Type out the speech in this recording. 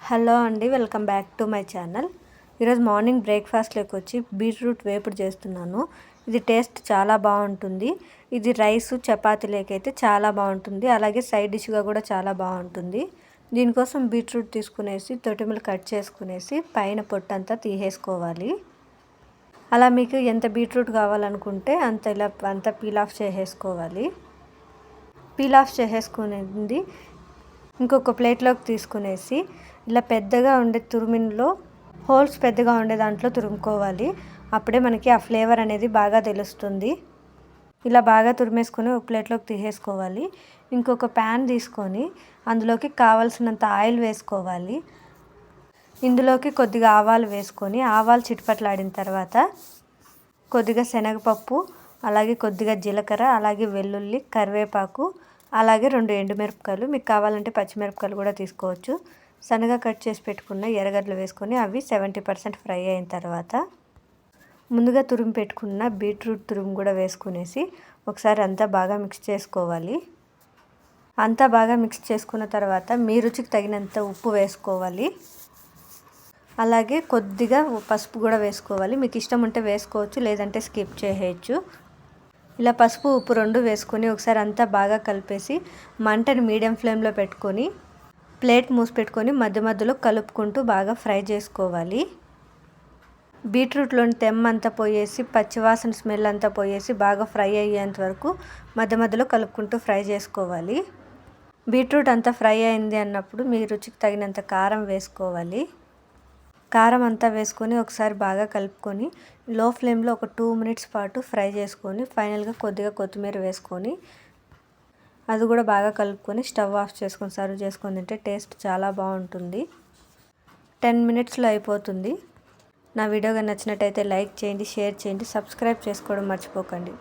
Hello అండి, welcome back to my channel. ఈరోజు morning బ్రేక్ఫాస్ట్లోకి వచ్చి బీట్రూట్ వేపుడు చేస్తున్నాను. ఇది టేస్ట్ చాలా బాగుంటుంది. ఇది రైస్ చపాతీలోకి అయితే చాలా బాగుంటుంది. అలాగే సైడ్ డిష్గా కూడా చాలా బాగుంటుంది. దీనికోసం బీట్రూట్ తీసుకునేసి తొటిమలు కట్ చేసుకునేసి పైన పొట్టంతా తీసేసుకోవాలి. అలా మీకు ఎంత బీట్రూట్ కావాలనుకుంటే అంత పీల్ ఆఫ్ చేసేసుకోవాలి. పీల్ ఆఫ్ చేసేసుకునేది ఇంకొక ప్లేట్లోకి తీసుకునేసి ఇలా పెద్దగా ఉండే తురిమిలో హోల్స్ పెద్దగా ఉండే దాంట్లో తురుముకోవాలి. అప్పుడే మనకి ఆ ఫ్లేవర్ అనేది బాగా తెలుస్తుంది. ఇలా బాగా తురిమేసుకొని ఒక ప్లేట్లోకి తీసేసుకోవాలి. ఇంకొక ప్యాన్ తీసుకొని అందులోకి కావాల్సినంత ఆయిల్ వేసుకోవాలి. ఇందులోకి కొద్దిగా ఆవాలు వేసుకొని ఆవాలు చిటపట్లాడిన తర్వాత కొద్దిగా శనగపప్పు, అలాగే కొద్దిగా జీలకర్ర, అలాగే వెల్లుల్లి, కరివేపాకు, అలాగే 2 ఎండుమిరపకాయలు, మీకు కావాలంటే పచ్చిమిరపకాయలు కూడా తీసుకోవచ్చు. సన్నగా కట్ చేసి పెట్టుకున్న ఎర్రగడ్డలు వేసుకొని అవి 70% ఫ్రై అయిన తర్వాత ముందుగా తురుము పెట్టుకున్న బీట్రూట్ తురుము కూడా వేసుకునేసి ఒకసారి అంతా బాగా మిక్స్ చేసుకోవాలి. అంతా బాగా మిక్స్ చేసుకున్న తర్వాత మీ రుచికి తగినంత ఉప్పు వేసుకోవాలి. అలాగే కొద్దిగా పసుపు కూడా వేసుకోవాలి. మీకు ఇష్టం ఉంటే వేసుకోవచ్చు, లేదంటే స్కిప్ చేయొచ్చు. ఇలా పసుపు ఉప్పు 2 వేసుకొని ఒకసారి అంతా బాగా కలిపేసి మంటని మీడియం ఫ్లేమ్లో పెట్టుకొని ప్లేట్ మూసి పెట్టుకొని మధ్య మధ్యలో కలుపుకుంటూ బాగా ఫ్రై చేసుకోవాలి. బీట్రూట్లోని తెమ్మ అంతా పోయేసి పచ్చివాసన స్మెల్ అంతా పోయేసి బాగా ఫ్రై అయ్యేంత వరకు మధ్య మధ్యలో కలుపుకుంటూ ఫ్రై చేసుకోవాలి. బీట్రూట్ అంతా ఫ్రై అయింది అన్నప్పుడు మీ రుచికి తగినంత కారం వేసుకోవాలి. కారం అంతా వేసుకొని ఒకసారి బాగా కలుపుకొని లో ఫ్లేమ్లో ఒక 2 మినిట్స్ పాటు ఫ్రై చేసుకొని ఫైనల్గా కొద్దిగా కొత్తిమీర వేసుకొని అది కూడా బాగా కలుపుకొని స్టవ్ ఆఫ్ చేసుకొని సర్వ్ చేసుకొని తింటే టేస్ట్ చాలా బాగుంటుంది. 10 మినిట్స్లో అయిపోతుంది. నా వీడియో నచ్చినట్టయితే లైక్ చేయండి, షేర్ చేయండి, సబ్స్క్రైబ్ చేసుకోవడం మర్చిపోకండి.